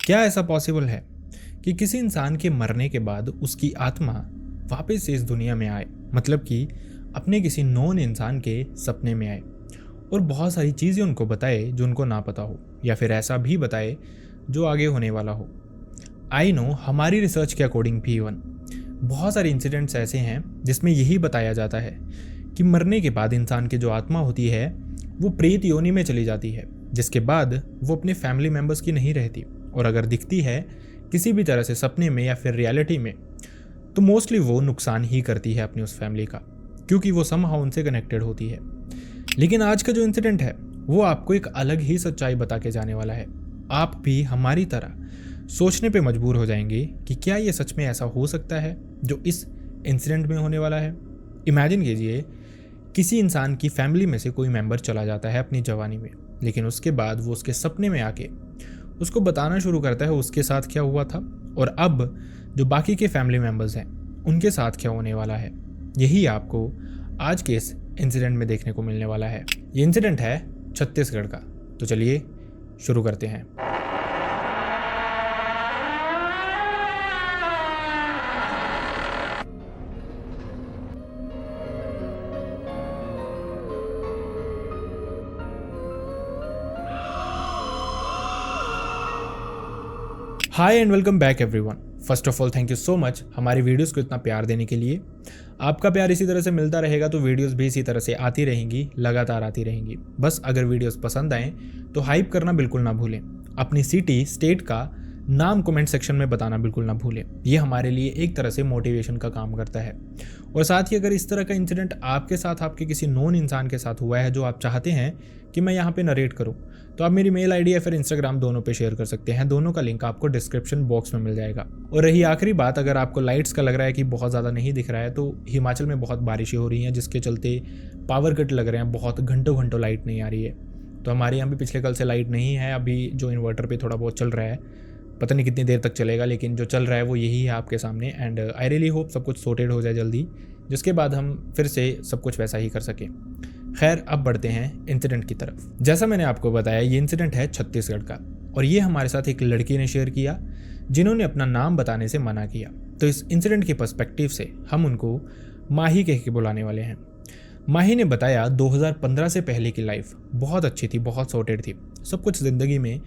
क्या ऐसा पॉसिबल है कि किसी इंसान के मरने के बाद उसकी आत्मा वापस से इस दुनिया में आए, मतलब कि अपने किसी नोन इंसान के सपने में आए और बहुत सारी चीज़ें उनको बताए जो उनको ना पता हो, या फिर ऐसा भी बताए जो आगे होने वाला हो। आई नो, हमारी रिसर्च के अकॉर्डिंग भी इवन बहुत सारे इंसिडेंट्स ऐसे हैं जिसमें यही बताया जाता है कि मरने के बाद इंसान की जो आत्मा होती है वो प्रेत योनि में चली जाती है, जिसके बाद वो अपने फैमिली मेम्बर्स की नहीं रहती, और अगर दिखती है किसी भी तरह से सपने में या फिर रियलिटी में, तो मोस्टली वो नुकसान ही करती है अपनी उस फैमिली का, क्योंकि वो समहाउ उनसे कनेक्टेड होती है। लेकिन आज का जो इंसिडेंट है वो आपको एक अलग ही सच्चाई बता के जाने वाला है। आप भी हमारी तरह सोचने पे मजबूर हो जाएंगे कि क्या ये सच में ऐसा हो सकता है जो इस इंसिडेंट में होने वाला है। इमेजिन कीजिए, किसी इंसान की फैमिली में से कोई मेंबर चला जाता है अपनी जवानी में, लेकिन उसके बाद वो उसके सपने में आके उसको बताना शुरू करता है उसके साथ क्या हुआ था, और अब जो बाकी के फैमिली मेंबर्स हैं उनके साथ क्या होने वाला है। यही आपको आज के इस इंसिडेंट में देखने को मिलने वाला है। ये इंसिडेंट है छत्तीसगढ़ का। तो चलिए शुरू करते हैं। Hi and welcome back everyone. First of all thank you so much हमारी वीडियोस को इतना प्यार देने के लिए। आपका प्यार इसी तरह से मिलता रहेगा तो वीडियोस भी इसी तरह से आती रहेंगी, लगातार आती रहेंगी। बस अगर वीडियोस पसंद आएँ तो हाइप करना बिल्कुल ना भूलें। अपनी सिटी स्टेट का नाम कमेंट सेक्शन में बताना बिल्कुल ना भूलें। ये हमारे लिए एक तरह से मोटिवेशन का काम करता है। और साथ ही अगर इस तरह का इंसिडेंट आपके साथ, आपके किसी नोन इंसान के साथ हुआ है जो आप चाहते हैं कि मैं यहाँ पे नरेट करूँ, तो आप मेरी मेल आईडी या फिर इंस्टाग्राम दोनों पे शेयर कर सकते हैं। दोनों का लिंक आपको डिस्क्रिप्शन बॉक्स में मिल जाएगा। और रही आखिरी बात, अगर आपको लाइट्स का लग रहा है कि बहुत ज़्यादा नहीं दिख रहा है, तो हिमाचल में बहुत बारिशें हो रही हैं जिसके चलते पावर कट लग रहे हैं, बहुत घंटों घंटों लाइट नहीं आ रही है। तो हमारे यहाँ भी पिछले कल से लाइट नहीं है। अभी जो इन्वर्टर पे थोड़ा बहुत चल रहा है, पता नहीं कितनी देर तक चलेगा, लेकिन जो चल रहा है वो यही है आपके सामने। एंड आई रियली होप सब कुछ सॉर्टेड हो जाए जल्दी, जिसके बाद हम फिर से सब कुछ वैसा ही कर सकें। खैर, अब बढ़ते हैं इंसिडेंट की तरफ। जैसा मैंने आपको बताया, ये इंसिडेंट है छत्तीसगढ़ का, और ये हमारे साथ एक लड़की ने शेयर किया जिन्होंने अपना नाम बताने से मना किया। तो इस इंसिडेंट के पर्सपेक्टिव से हम उनको माही कह के बुलाने वाले हैं। माही ने बताया 2015 से पहले की लाइफ बहुत अच्छी थी, बहुत सॉर्टेड थी, सब कुछ ज़िंदगी में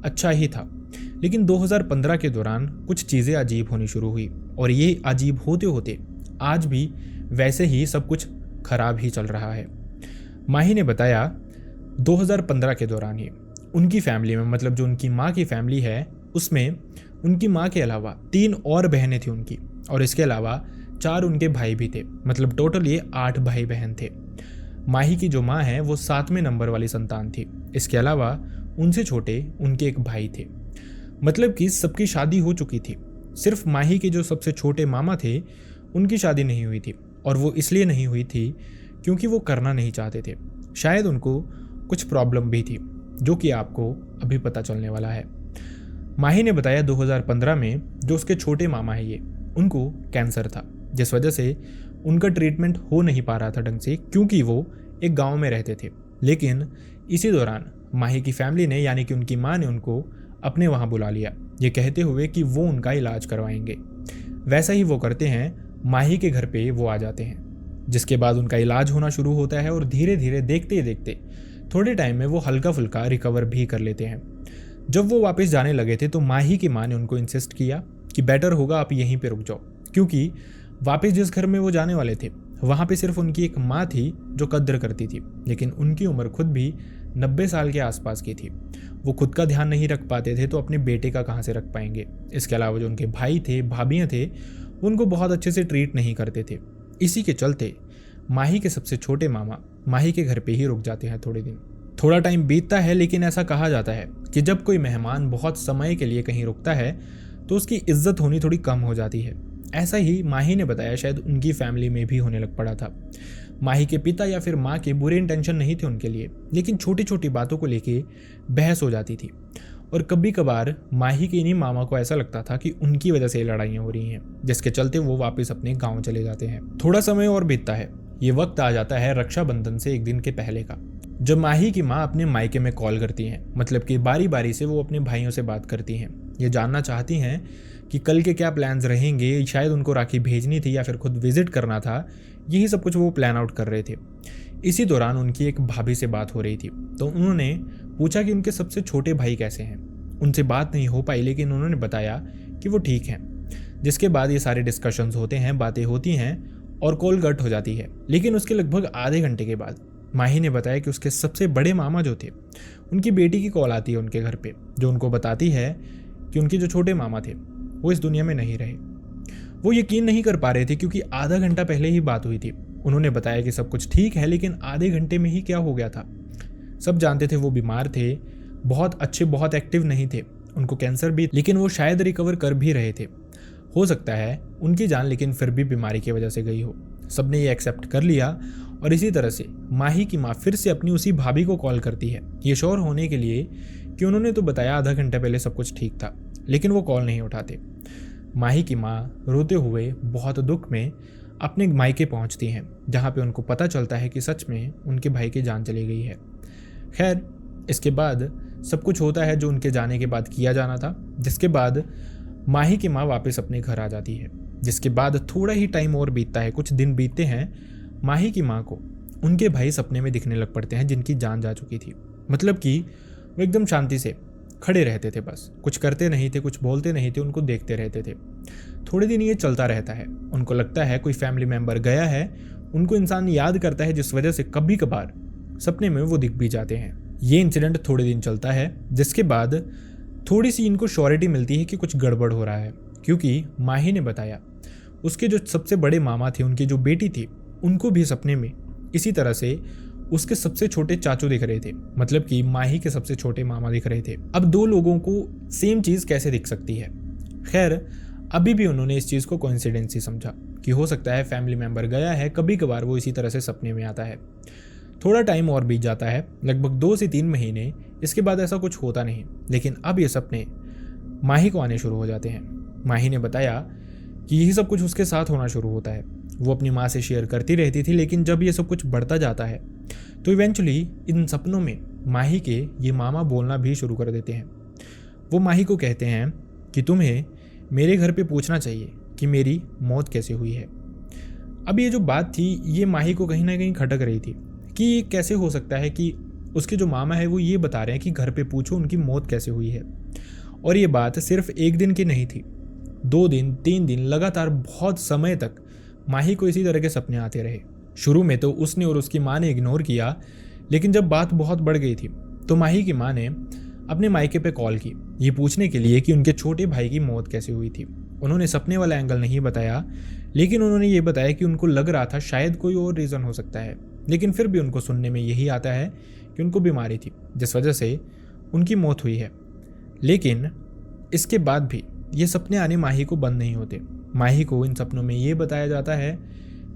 अच्छा ही था। लेकिन 2015 के दौरान कुछ चीज़ें अजीब होनी शुरू हुई, और ये अजीब होते होते आज भी वैसे ही सब कुछ खराब ही चल रहा है। माही ने बताया 2015 के दौरान ही उनकी फैमिली में, मतलब जो उनकी माँ की फैमिली है, उसमें उनकी माँ के अलावा 3 और बहनें थी उनकी, और इसके अलावा 4 उनके भाई भी थे। मतलब टोटल ये 8 भाई बहन थे। माही की जो माँ है वो 7वें नंबर वाली संतान थी। इसके अलावा उनसे छोटे उनके एक भाई थे। मतलब कि सबकी शादी हो चुकी थी। सिर्फ माही के जो सबसे छोटे मामा थे उनकी शादी नहीं हुई थी, और वो इसलिए नहीं हुई थी क्योंकि वो करना नहीं चाहते थे। शायद उनको कुछ प्रॉब्लम भी थी, जो कि आपको अभी पता चलने वाला है। माही ने बताया 2015 में जो उसके छोटे मामा है ये, उनको कैंसर था, जिस वजह से उनका ट्रीटमेंट हो नहीं पा रहा था ढंग से, क्योंकि वो एक गांव में रहते थे। लेकिन इसी दौरान माही की फैमिली ने, यानी कि उनकी माँ ने, उनको अपने वहाँ बुला लिया, ये कहते हुए कि वो उनका इलाज करवाएंगे। वैसा ही वो करते हैं, माही के घर पे वो आ जाते हैं, जिसके बाद उनका इलाज होना शुरू होता है, और धीरे धीरे देखते ही देखते थोड़े टाइम में वो हल्का फुल्का रिकवर भी कर लेते हैं। जब वो वापस जाने लगे थे तो माही की माँ ने उनको इंसिस्ट किया कि बेटर होगा आप यहीं पे रुक जाओ, क्योंकि वापस जिस घर में वो जाने वाले थे वहाँ पे सिर्फ उनकी एक माँ थी जो कद्र करती थी, लेकिन उनकी उम्र खुद भी 90 साल के आसपास की थी। वो खुद का ध्यान नहीं रख पाते थे, तो अपने बेटे का कहाँ से रख पाएंगे। इसके अलावा जो उनके भाई थे, भाभियाँ थे, उनको बहुत अच्छे से ट्रीट नहीं करते थे। इसी के चलते माही के सबसे छोटे मामा माही के घर पे ही रुक जाते हैं थोड़े दिन। थोड़ा टाइम बीतता है, लेकिन ऐसा कहा जाता है कि जब कोई मेहमान बहुत समय के लिए कहीं रुकता है तो उसकी इज्जत होनी थोड़ी कम हो जाती है। ऐसा ही माही ने बताया शायद उनकी फैमिली में भी होने लग पड़ा था। माही के पिता या फिर माँ के बुरे इंटेंशन नहीं थे उनके लिए, लेकिन छोटी छोटी बातों को लेके बहस हो जाती थी, और कभी कभार माही के इन्हीं मामा को ऐसा लगता था कि उनकी वजह से लड़ाइयाँ हो रही हैं, जिसके चलते वो वापस अपने गाँव चले जाते हैं। थोड़ा समय और बीतता है। ये वक्त आ जाता है रक्षाबंधन से एक दिन के पहले का, जब माही की माँ अपने मायके में कॉल करती हैं। मतलब कि बारी बारी से वो अपने भाइयों से बात करती हैं। ये जानना चाहती हैं कि कल के क्या प्लान्स रहेंगे, शायद उनको राखी भेजनी थी या फिर खुद विजिट करना था। यही सब कुछ वो प्लान आउट कर रहे थे। इसी दौरान उनकी एक भाभी से बात हो रही थी, तो उन्होंने पूछा कि उनके सबसे छोटे भाई कैसे हैं। उनसे बात नहीं हो पाई, लेकिन उन्होंने बताया कि वो ठीक हैं। जिसके बाद ये सारे डिस्कशंस होते हैं, बातें होती हैं और कॉल कट हो जाती है। लेकिन उसके लगभग आधे घंटे के बाद माही ने बताया कि उसके सबसे बड़े मामा जो थे, उनकी बेटी की कॉल आती है उनके घर पे, जो उनको बताती है कि उनके जो छोटे मामा थे वो इस दुनिया में नहीं रहे। वो यकीन नहीं कर पा रहे थे, क्योंकि आधा घंटा पहले ही बात हुई थी। उन्होंने बताया कि सब कुछ ठीक है, लेकिन आधे घंटे में ही क्या हो गया था। सब जानते थे वो बीमार थे, बहुत अच्छे, बहुत एक्टिव नहीं थे, उनको कैंसर भी, लेकिन वो शायद रिकवर कर भी रहे थे। हो सकता है उनकी जान लेकिन फिर भी बीमारी की वजह से गई हो। सबने ये एक्सेप्ट कर लिया और इसी तरह से माही की माँ फिर से अपनी उसी भाभी को कॉल करती है, ये श्योर होने के लिए कि उन्होंने तो बताया आधा घंटा पहले सब कुछ ठीक था, लेकिन वो कॉल नहीं उठाते। माही की माँ रोते हुए बहुत दुख में अपने मायके पहुंचती हैं, जहाँ पे उनको पता चलता है कि सच में उनके भाई की जान चली गई है। खैर, इसके बाद सब कुछ होता है जो उनके जाने के बाद किया जाना था, जिसके बाद माही की माँ वापस अपने घर आ जाती है। जिसके बाद थोड़ा ही टाइम और बीतता है, कुछ दिन बीतते हैं। माही की माँ को उनके भाई सपने में दिखने लग पड़ते हैं, जिनकी जान जा चुकी थी। मतलब कि वो एकदम शांति से खड़े रहते थे, बस कुछ करते नहीं थे, कुछ बोलते नहीं थे, उनको देखते रहते थे। थोड़े दिन ये चलता रहता है। उनको लगता है कोई फैमिली मेम्बर गया है, उनको इंसान याद करता है, जिस वजह से कभी कभार सपने में वो दिख भी जाते हैं। ये इंसिडेंट थोड़े दिन चलता है, जिसके बाद थोड़ी सी इनको श्योरिटी मिलती है कि कुछ गड़बड़ हो रहा है, क्योंकि माही ने बताया उसके जो सबसे बड़े मामा थे, उनकी जो बेटी थी, उनको भी सपने में इसी तरह से उसके सबसे छोटे चाचू दिख रहे थे। मतलब कि माही के सबसे छोटे मामा दिख रहे थे। अब दो लोगों को सेम चीज़ कैसे दिख सकती है? खैर, अभी भी उन्होंने इस चीज़ को कोइंसिडेंस ही समझा कि हो सकता है फैमिली मेम्बर गया है, कभी कभार वो इसी तरह से सपने में आता है। थोड़ा टाइम और बीत जाता है, लगभग 2 से 3 महीने। इसके बाद ऐसा कुछ होता नहीं, लेकिन अब ये सपने माही को आने शुरू हो जाते हैं। माही ने बताया कि यही सब कुछ उसके साथ होना शुरू होता है। वो अपनी माँ से शेयर करती रहती थी, लेकिन जब ये सब कुछ बढ़ता जाता है तो इवेंचुअली इन सपनों में माही के ये मामा बोलना भी शुरू कर देते हैं। वो माही को कहते हैं कि तुम्हें मेरे घर पे पूछना चाहिए कि मेरी मौत कैसे हुई है। अब ये जो बात थी, ये माही को कहीं ना कहीं खटक रही थी कि ये कैसे हो सकता है कि उसके जो मामा है वो ये बता रहे हैं कि घर पे पूछो उनकी मौत कैसे हुई है। और ये बात सिर्फ एक दिन की नहीं थी, 2 दिन 3 दिन लगातार बहुत समय तक माही को इसी तरह के सपने आते रहे। शुरू में तो उसने और उसकी माँ ने इग्नोर किया, लेकिन जब बात बहुत बढ़ गई थी तो माही की माँ ने अपने मायके पे कॉल की, ये पूछने के लिए कि उनके छोटे भाई की मौत कैसे हुई थी। उन्होंने सपने वाला एंगल नहीं बताया, लेकिन उन्होंने ये बताया कि उनको लग रहा था शायद कोई और रीज़न हो सकता है, लेकिन फिर भी उनको सुनने में यही आता है कि उनको बीमारी थी जिस वजह से उनकी मौत हुई है। लेकिन इसके बाद भी ये सपने आने माही को बंद नहीं होते। माही को इन सपनों में ये बताया जाता है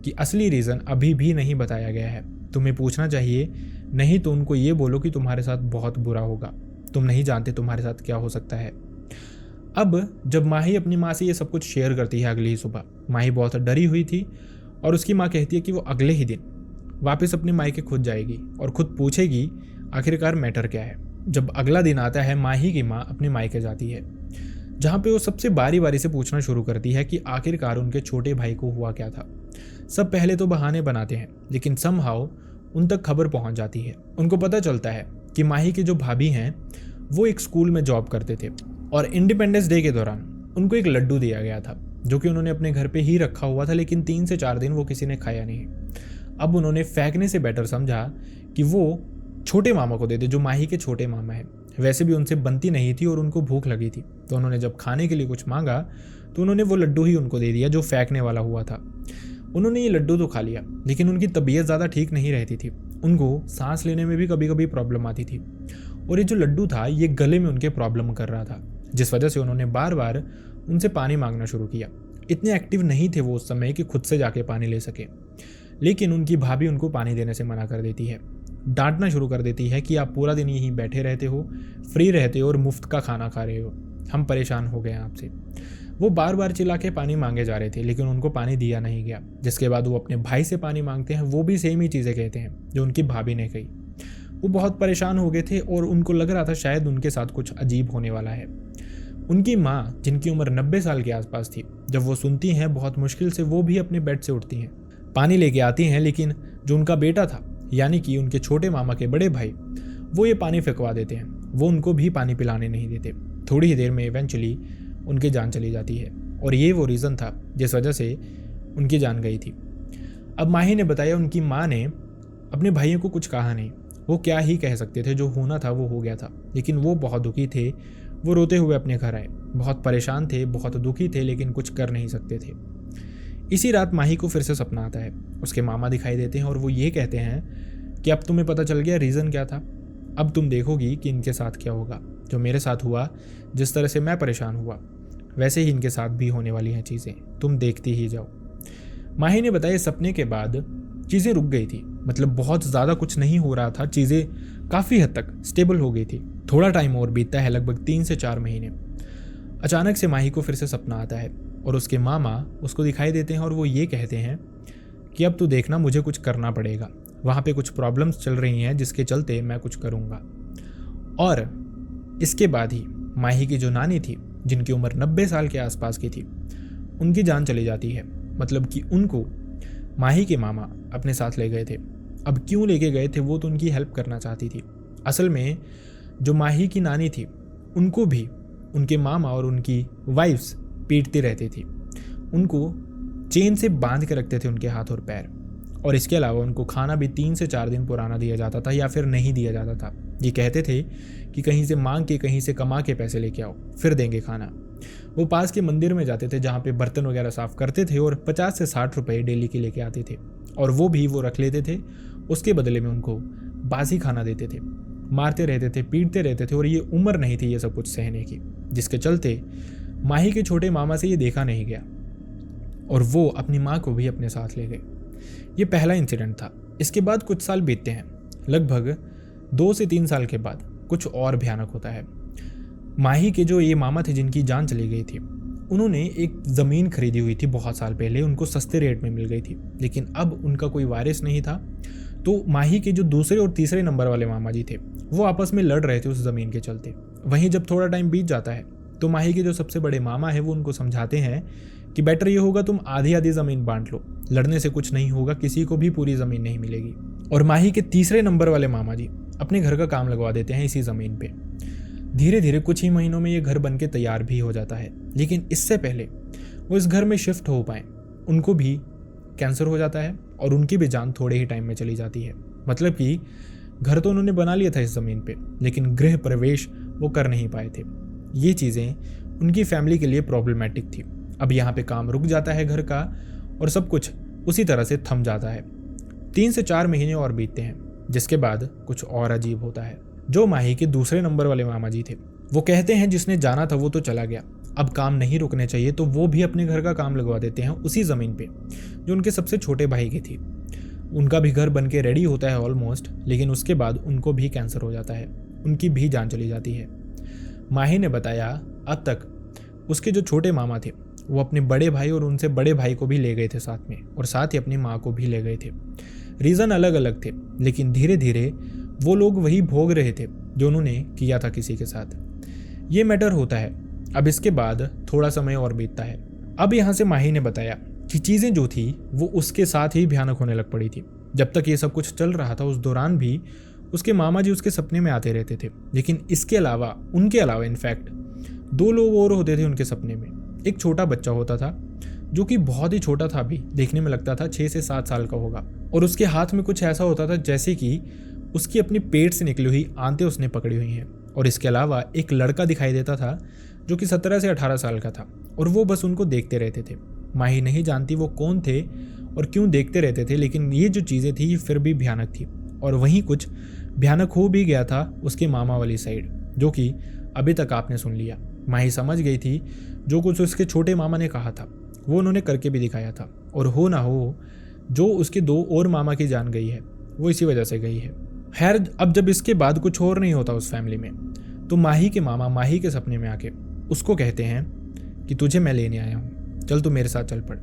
कि असली रीज़न अभी भी नहीं बताया गया है, तुम्हें पूछना चाहिए, नहीं तो उनको ये बोलो कि तुम्हारे साथ बहुत बुरा होगा, तुम नहीं जानते तुम्हारे साथ क्या हो सकता है। अब जब माही अपनी माँ से ये सब कुछ शेयर करती है अगली ही सुबह, माही बहुत डरी हुई थी और उसकी माँ कहती है कि वो अगले ही दिन वापस अपने मायके खुद जाएगी और खुद पूछेगी आखिरकार मैटर क्या है। जब अगला दिन आता है, माही की माँ अपने मायके जाती है, जहाँ पे वो सबसे बारी बारी से पूछना शुरू करती है कि आखिरकार उनके छोटे भाई को हुआ क्या था। सब पहले तो बहाने बनाते हैं, लेकिन समहाउ उन तक खबर पहुंच जाती है। उनको पता चलता है कि माही के जो भाभी हैं वो एक स्कूल में जॉब करते थे और इंडिपेंडेंस डे के दौरान उनको एक लड्डू दिया गया था, जो कि उन्होंने अपने घर पे ही रखा हुआ था, लेकिन 3 से 4 दिन वो किसी ने खाया नहीं। अब उन्होंने फेंकने से बेटर समझा कि वो छोटे मामा को दे दे, जो माही के छोटे मामा हैं। वैसे भी उनसे बनती नहीं थी और उनको भूख लगी थी, तो उन्होंने जब खाने के लिए कुछ मांगा तो उन्होंने वो लड्डू ही उनको दे दिया जो फेंकने वाला हुआ था। उन्होंने ये लड्डू तो खा लिया, लेकिन उनकी तबीयत ज़्यादा ठीक नहीं रहती थी, उनको सांस लेने में भी कभी कभी प्रॉब्लम आती थी और ये जो लड्डू था ये गले में उनके प्रॉब्लम कर रहा था, जिस वजह से उन्होंने बार बार उनसे पानी मांगना शुरू किया। इतने एक्टिव नहीं थे वो उस समय कि खुद से जाके पानी ले सके, लेकिन उनकी भाभी उनको पानी देने से मना कर देती है, डांटना शुरू कर देती है कि आप पूरा दिन यहीं बैठे रहते हो, फ्री रहते हो और मुफ्त का खाना खा रहे हो, हम परेशान हो गए हैं आपसे। वो बार बार चिल्ला के पानी मांगे जा रहे थे, लेकिन उनको पानी दिया नहीं गया। जिसके बाद वो अपने भाई से पानी मांगते हैं, वो भी सेम ही चीज़ें कहते हैं जो उनकी भाभी ने कही। वो बहुत परेशान हो गए थे और उनको लग रहा था शायद उनके साथ कुछ अजीब होने वाला है। उनकी माँ, जिनकी उम्र 90 साल के आसपास थी, जब वो सुनती हैं बहुत मुश्किल से वो भी अपने बेड से उठती हैं, पानी लेके आती हैं, लेकिन जो उनका बेटा था यानी कि उनके छोटे मामा के बड़े भाई, वो ये पानी फेंकवा देते हैं। वो उनको भी पानी पिलाने नहीं देते। थोड़ी ही देर में इवेंचुअली उनकी जान चली जाती है और ये वो रीज़न था जिस वजह से उनकी जान गई थी। अब माही ने बताया उनकी माँ ने अपने भाइयों को कुछ कहा नहीं। वो क्या ही कह सकते थे, जो होना था वो हो गया था। लेकिन वो बहुत दुखी थे। वो रोते हुए अपने घर आए, बहुत परेशान थे, बहुत दुखी थे, लेकिन कुछ कर नहीं सकते थे। इसी रात माही को फिर से सपना आता है। उसके मामा दिखाई देते हैं और वो ये कहते हैं कि अब तुम्हें पता चल गया रीज़न क्या था। अब तुम देखोगी कि इनके साथ क्या होगा। जो मेरे साथ हुआ, जिस तरह से मैं परेशान हुआ, वैसे ही इनके साथ भी होने वाली हैं चीज़ें। तुम देखती ही जाओ। माही ने बताया सपने के बाद चीज़ें रुक गई थी। मतलब बहुत ज़्यादा कुछ नहीं हो रहा था, चीज़ें काफ़ी हद तक स्टेबल हो गई थी। थोड़ा टाइम और बीतता है, लगभग 3 से 4 महीने। अचानक से माही को फिर से सपना आता है और उसके मामा उसको दिखाई देते हैं और वो ये कहते हैं कि अब तू देखना, मुझे कुछ करना पड़ेगा। वहाँ पे कुछ प्रॉब्लम्स चल रही हैं जिसके चलते मैं कुछ करूँगा। और इसके बाद ही माही की जो नानी थी, जिनकी उम्र 90 साल के आसपास की थी, उनकी जान चली जाती है। मतलब कि उनको माही के मामा अपने साथ ले गए थे। अब क्यों लेके गए थे, वो तो उनकी हेल्प करना चाहती थी। असल में जो माही की नानी थी, उनको भी उनके मामा और उनकी वाइफ्स पीटती रहती थी। उनको चेन से बांध के रखते थे उनके हाथ और पैर। और इसके अलावा उनको खाना भी 3 से 4 दिन पुराना दिया जाता था या फिर नहीं दिया जाता था। ये कहते थे कि कहीं से मांग के, कहीं से कमा के पैसे लेके आओ, फिर देंगे खाना। वो पास के मंदिर में जाते थे जहाँ पे बर्तन वगैरह साफ करते थे और 50 से 60 रुपए डेली के लेके आते थे। और वो भी वो रख लेते थे। उसके बदले में उनको बासी खाना देते थे, मारते रहते थे, पीटते रहते थे। और ये उम्र नहीं थी ये सब कुछ सहने की, जिसके चलते माही के छोटे मामा से ये देखा नहीं गया और वो अपनी माँ को भी अपने साथ ले गए। ये पहला इंसिडेंट था। इसके बाद कुछ साल बीतते हैं। लगभग 2 से 3 साल के बाद कुछ और भयानक होता है। माही के जो ये मामा थे जिनकी जान चली गई थी, उन्होंने एक ज़मीन खरीदी हुई थी बहुत साल पहले। उनको सस्ते रेट में मिल गई थी, लेकिन अब उनका कोई वारिस नहीं था। तो माही के जो दूसरे और तीसरे नंबर वाले मामा जी थे, वो आपस में लड़ रहे थे उस ज़मीन के चलते। वहीं जब थोड़ा टाइम बीत जाता है तो माही के जो सबसे बड़े मामा है वो उनको समझाते हैं कि बेटर ये होगा तुम आधी आधी ज़मीन बांट लो, लड़ने से कुछ नहीं होगा, किसी को भी पूरी ज़मीन नहीं मिलेगी। और माही के तीसरे नंबर वाले मामा जी अपने घर का काम लगवा देते हैं इसी ज़मीन पे। धीरे धीरे कुछ ही महीनों में ये घर बन के तैयार भी हो जाता है। लेकिन इससे पहले वो इस घर में शिफ्ट हो पाए, उनको भी कैंसर हो जाता है और उनकी भी जान थोड़े ही टाइम में चली जाती है। मतलब कि घर तो उन्होंने बना लिया था इस ज़मीन पे, लेकिन गृह प्रवेश वो कर नहीं पाए थे। ये चीज़ें उनकी फैमिली के लिए प्रॉब्लमेटिक थी। अब यहाँ पे काम रुक जाता है घर का और सब कुछ उसी तरह से थम जाता है। 3 से 4 महीने और बीतते हैं, जिसके बाद कुछ और अजीब होता है। जो माही के दूसरे नंबर वाले मामा जी थे, वो कहते हैं जिसने जाना था वो तो चला गया, अब काम नहीं रुकने चाहिए, तो वो भी अपने घर का काम लगवा देते हैं उसी ज़मीन पे जो उनके सबसे छोटे भाई की थी। उनका भी घर बन के रेडी होता है ऑलमोस्ट, लेकिन उसके बाद उनको भी कैंसर हो जाता है, उनकी भी जान चली जाती है। माही ने बताया अब तक उसके जो छोटे मामा थे वो अपने बड़े भाई और उनसे बड़े भाई को भी ले गए थे साथ में, और साथ ही अपनी माँ को भी ले गए थे। रीज़न अलग अलग थे, लेकिन धीरे धीरे वो लोग वही भोग रहे थे जो उन्होंने किया था किसी के साथ। ये मैटर होता है। अब इसके बाद थोड़ा समय और बीतता है। अब यहाँ से माही ने बताया कि चीज़ें जो थी वो उसके साथ ही भयानक होने लग पड़ी थी। जब तक ये सब कुछ चल रहा था उस दौरान भी उसके मामा जी उसके सपने में आते रहते थे। लेकिन इसके अलावा, उनके अलावा इनफैक्ट 2 लोग और होते थे उनके सपने में। एक छोटा बच्चा होता था जो कि बहुत ही छोटा था, भी देखने में लगता था 6 से 7 साल का होगा, और उसके हाथ में कुछ ऐसा होता था जैसे कि उसकी अपनी पेट से निकली हुई आंतें उसने पकड़ी हुई हैं। और इसके अलावा एक लड़का दिखाई देता था जो कि 17 से 18 साल का था, और वो बस उनको देखते रहते थे। माही नहीं जानती वो कौन थे और क्यों देखते रहते थे, लेकिन ये जो चीज़ें थी फिर भी भयानक थी। और वहीं कुछ भयानक हो भी गया था उसके मामा वाली साइड, जो कि अभी तक आपने सुन लिया। माही समझ गई थी जो कुछ उसके छोटे मामा ने कहा था वो उन्होंने करके भी दिखाया था, और हो ना हो जो उसके 2 और मामा की जान गई है वो इसी वजह से गई है। खैर, अब जब इसके बाद कुछ और नहीं होता उस फैमिली में, तो माही के मामा माही के सपने में आके उसको कहते हैं कि तुझे मैं लेने आया हूँ, चल तू मेरे साथ चल पड़।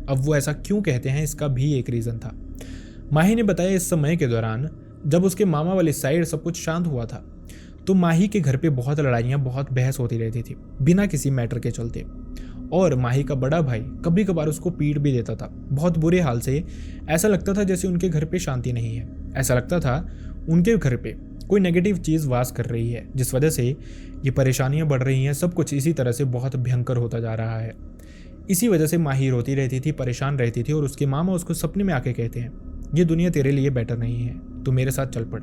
अब वो ऐसा क्यों कहते हैं इसका भी एक रीज़न था। माही ने बताया इस समय के दौरान जब उसके मामा वाली साइड सब कुछ शांत हुआ था, तो माही के घर पे बहुत लड़ाइयाँ, बहुत बहस होती रहती थी बिना किसी मैटर के चलते। और माही का बड़ा भाई कभी कभार उसको पीट भी देता था बहुत बुरे हाल से। ऐसा लगता था जैसे उनके घर पे शांति नहीं है, ऐसा लगता था उनके घर पे कोई नेगेटिव चीज़ वास कर रही है, जिस वजह से ये परेशानियां बढ़ रही हैं। सब कुछ इसी तरह से बहुत भयंकर होता जा रहा है। इसी वजह से माही रोती रहती थी, परेशान रहती थी, और उसके मामा उसको सपने में आके कहते हैं, ये दुनिया तेरे लिए बेटर नहीं है, तू मेरे साथ चल पड़।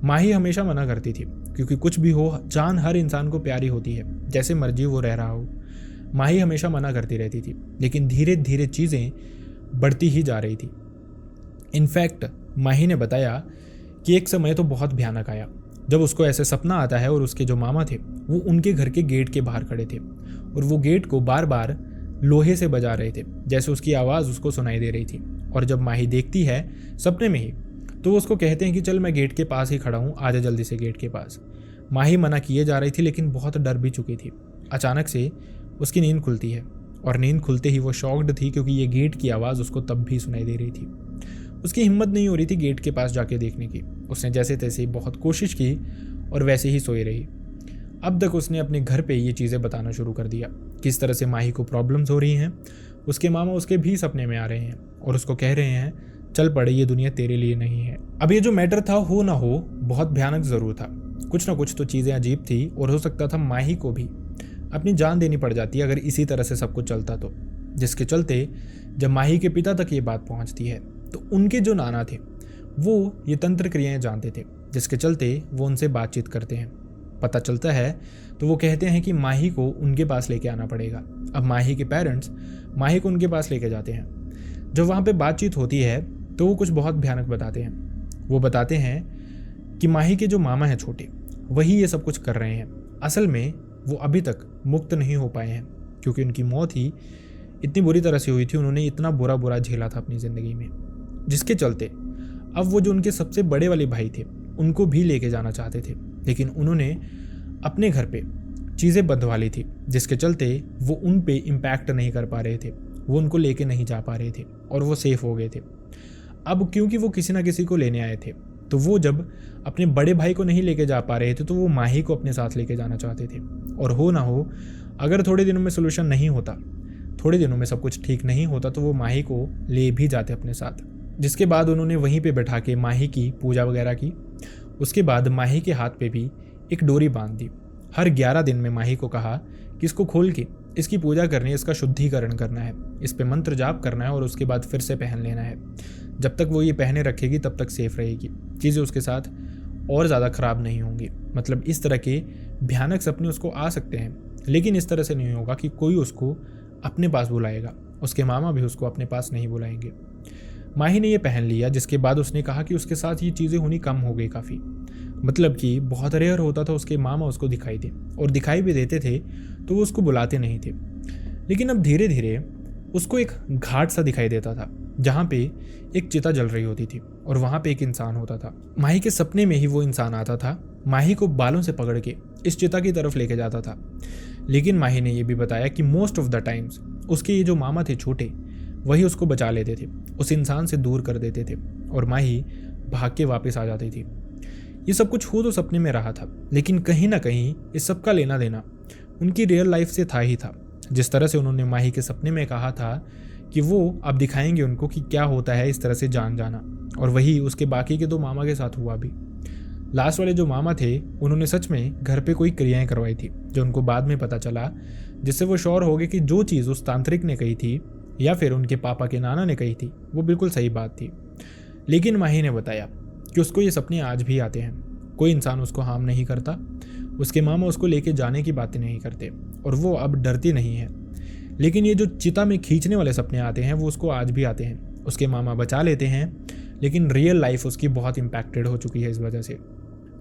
माही हमेशा मना करती थी, क्योंकि कुछ भी हो, जान हर इंसान को प्यारी होती है, जैसे मर्जी वो रह रहा हो। माही हमेशा मना करती रहती थी, लेकिन धीरे धीरे चीज़ें बढ़ती ही जा रही थी। इनफैक्ट माही ने बताया कि एक समय तो बहुत भयानक आया, जब उसको ऐसे सपना आता है और उसके जो मामा थे वो उनके घर के गेट के बाहर खड़े थे, और वो गेट को बार बार लोहे से बजा रहे थे, जैसे उसकी आवाज़ उसको सुनाई दे रही थी। और जब माही देखती है सपने में ही, तो वो उसको कहते हैं कि चल मैं गेट के पास ही खड़ा हूँ, आ जा जल्दी से गेट के पास। माही मना किए जा रही थी, लेकिन बहुत डर भी चुकी थी। अचानक से उसकी नींद खुलती है, और नींद खुलते ही वो शॉक्ड थी, क्योंकि ये गेट की आवाज़ उसको तब भी सुनाई दे रही थी। उसकी हिम्मत नहीं हो रही थी गेट के पास जाके देखने की। उसने जैसे तैसे बहुत कोशिश की और वैसे ही सोई रही। अब तक उसने अपने घर पे ये चीज़ें बताना शुरू कर दिया, किस तरह से माही को प्रॉब्लम्स हो रही हैं। उसके मामा उसके भी सपने में आ रहे हैं और उसको कह रहे हैं, चल पड़े, ये दुनिया तेरे लिए नहीं है। अब ये जो मैटर था, हो ना हो, बहुत भयानक ज़रूर था। कुछ ना कुछ तो चीज़ें अजीब थी, और हो सकता था माही को भी अपनी जान देनी पड़ जाती अगर इसी तरह से सब कुछ चलता तो। जिसके चलते जब माही के पिता तक ये बात पहुंचती है, तो उनके जो नाना थे वो ये तंत्र क्रियाएं जानते थे, जिसके चलते वो उनसे बातचीत करते हैं। पता चलता है तो वो कहते हैं कि माही को उनके पास लेके आना पड़ेगा। अब माही के पेरेंट्स माही को उनके पास लेके जाते हैं। जब वहाँ पे बातचीत होती है तो वो कुछ बहुत भयानक बताते हैं। वो बताते हैं कि माही के जो मामा हैं छोटे, वही ये सब कुछ कर रहे हैं। असल में वो अभी तक मुक्त नहीं हो पाए हैं, क्योंकि उनकी मौत ही इतनी बुरी तरह से हुई थी, उन्होंने इतना बुरा बुरा झेला था अपनी ज़िंदगी में, जिसके चलते अब वो जो उनके सबसे बड़े वाले भाई थे उनको भी लेके जाना चाहते थे, लेकिन उन्होंने अपने घर पे चीज़ें बंधवा ली थी, जिसके चलते वो उन पे इम्पैक्ट नहीं कर पा रहे थे, वो उनको लेके नहीं जा पा रहे थे, और वो सेफ हो गए थे। अब क्योंकि वो किसी ना किसी को लेने आए थे, तो वो जब अपने बड़े भाई को नहीं लेके जा पा रहे थे, तो वो माही को अपने साथ लेके जाना चाहते थे। और हो ना हो, अगर थोड़े दिनों में सोल्यूशन नहीं होता, थोड़े दिनों में सब कुछ ठीक नहीं होता, तो वो माही को ले भी जाते अपने साथ। जिसके बाद उन्होंने वहीं पे बैठा के माही की पूजा वगैरह की। उसके बाद माही के हाथ पे भी एक डोरी बांध दी। हर 11 दिन में माही को कहा कि इसको खोल के इसकी पूजा करनी है, इसका शुद्धिकरण करना है, इस पे मंत्र जाप करना है, और उसके बाद फिर से पहन लेना है। जब तक वो ये पहने रखेगी तब तक सेफ रहेगी, चीज़ें उसके साथ और ज़्यादा ख़राब नहीं होंगी। मतलब इस तरह के भयानक सपने उसको आ सकते हैं, लेकिन इस तरह से नहीं होगा कि कोई उसको अपने पास बुलाएगा, उसके मामा भी उसको अपने पास नहीं बुलाएंगे। माही ने ये पहन लिया, जिसके बाद उसने कहा कि उसके साथ ये चीज़ें होनी कम हो गई काफ़ी। मतलब कि बहुत रेयर होता था उसके मामा उसको दिखाई दे, और दिखाई भी देते थे तो वो उसको बुलाते नहीं थे। लेकिन अब धीरे धीरे उसको एक घाट सा दिखाई देता था, जहाँ पे एक चिता जल रही होती थी, और वहाँ पे एक इंसान होता था। माही के सपने में ही वो इंसान आता था, माही को बालों से पकड़ के इस चिता की तरफ लेके जाता था। लेकिन माही ने ये भी बताया कि मोस्ट ऑफ द टाइम्स उसके ये जो मामा थे छोटे, वही उसको बचा लेते थे, उस इंसान से दूर कर देते थे, और माही भाग के वापस आ जाती थी। ये सब कुछ हो तो सपने में रहा था, लेकिन कहीं ना कहीं इस सब का लेना देना उनकी रियल लाइफ से था ही था। जिस तरह से उन्होंने माही के सपने में कहा था कि वो अब दिखाएंगे उनको कि क्या होता है इस तरह से जान जाना, और वही उसके बाकी के 2 मामा के साथ हुआ भी। लास्ट वाले जो मामा थे उन्होंने सच में घर पे कोई क्रियाएं करवाई थी, जो उनको बाद में पता चला, जिससे वो श्योर हो गए कि जो चीज़ उस तांत्रिक ने कही थी या फिर उनके पापा के नाना ने कही थी वो बिल्कुल सही बात थी। लेकिन माही ने बताया कि उसको ये सपने आज भी आते हैं, कोई इंसान उसको हार्म नहीं करता, उसके मामा उसको लेके जाने की बातें नहीं करते, और वो अब डरती नहीं है। लेकिन ये जो चिता में खींचने वाले सपने आते हैं वो उसको आज भी आते हैं। उसके मामा बचा लेते हैं, लेकिन रियल लाइफ उसकी बहुत इम्पैक्टेड हो चुकी है इस वजह से।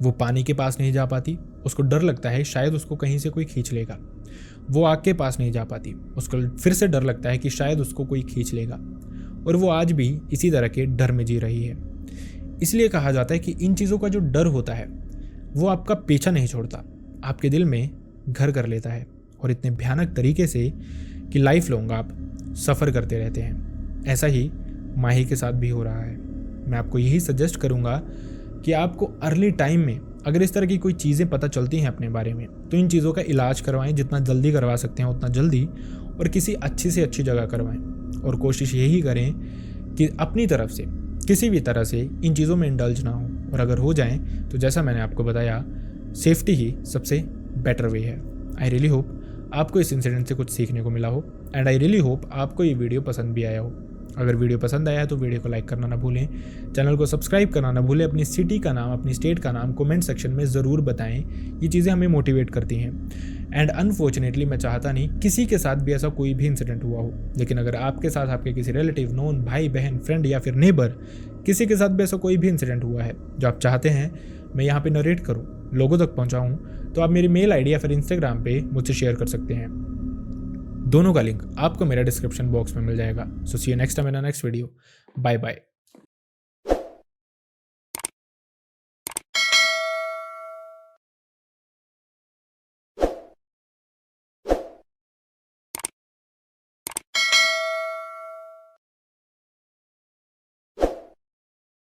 वो पानी के पास नहीं जा पाती, उसको डर लगता है शायद उसको कहीं से कोई खींच लेगा। वो आग के पास नहीं जा पाती, उसको फिर से डर लगता है कि शायद उसको कोई खींच लेगा, और वो आज भी इसी तरह के डर में जी रही है। इसलिए कहा जाता है कि इन चीज़ों का जो डर होता है वो आपका पीछा नहीं छोड़ता, आपके दिल में घर कर लेता है, और इतने भयानक तरीके से कि लाइफ लॉन्ग आप सफ़र करते रहते हैं। ऐसा ही माही के साथ भी हो रहा है। मैं आपको यही सजेस्ट करूँगा कि आपको अर्ली टाइम में अगर इस तरह की कोई चीज़ें पता चलती हैं अपने बारे में तो इन चीज़ों का इलाज करवाएं, जितना जल्दी करवा सकते हैं उतना जल्दी, और किसी अच्छी से अच्छी जगह करवाएं। और कोशिश यही करें कि अपनी तरफ से किसी भी तरह से इन चीज़ों में इंडल्ज ना हो, और अगर हो जाएं तो जैसा मैंने आपको बताया, सेफ्टी ही सबसे बेटर वे है। आई रियली होप आपको इस इंसिडेंट से कुछ सीखने को मिला हो, एंड आई रियली होप आपको ये वीडियो पसंद भी आया हो। अगर वीडियो पसंद आया है तो वीडियो को लाइक करना ना भूलें, चैनल को सब्सक्राइब करना ना भूलें, अपनी सिटी का नाम, अपनी स्टेट का नाम कमेंट सेक्शन में ज़रूर बताएं। ये चीज़ें हमें मोटिवेट करती हैं। एंड अनफॉर्चुनेटली मैं चाहता नहीं किसी के साथ भी ऐसा कोई भी इंसिडेंट हुआ हो, लेकिन अगर आपके साथ, आपके किसी रिलेटिव, नोन, भाई बहन, फ्रेंड या फिर नेबर, किसी के साथ भी ऐसा कोई भी इंसिडेंट हुआ है जो आप चाहते हैं मैं यहाँ पे नरेट करूँ, लोगों तक पहुँचाऊँ, तो आप मेरी मेल आईडी या फिर इंस्टाग्राम पे मुझसे शेयर कर सकते हैं। दोनों का लिंक आपको मेरा डिस्क्रिप्शन बॉक्स में मिल जाएगा। So see you next time in next video. Bye bye.